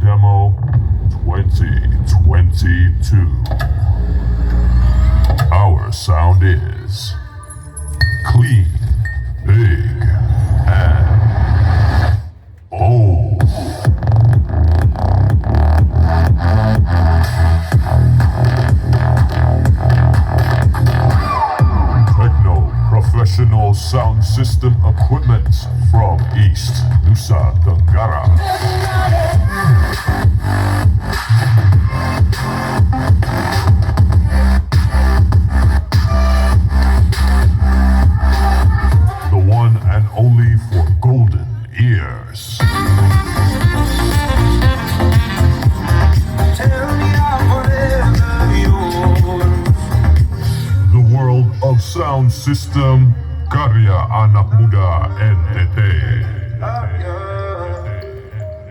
Demo 2022. Our sound is clean, big, and bold. Techno professional sound system equipment from East Nusa Tenggara. The one and only for golden ears. Tell me I'm forever yours. The world of sound system, karya anak muda NTT.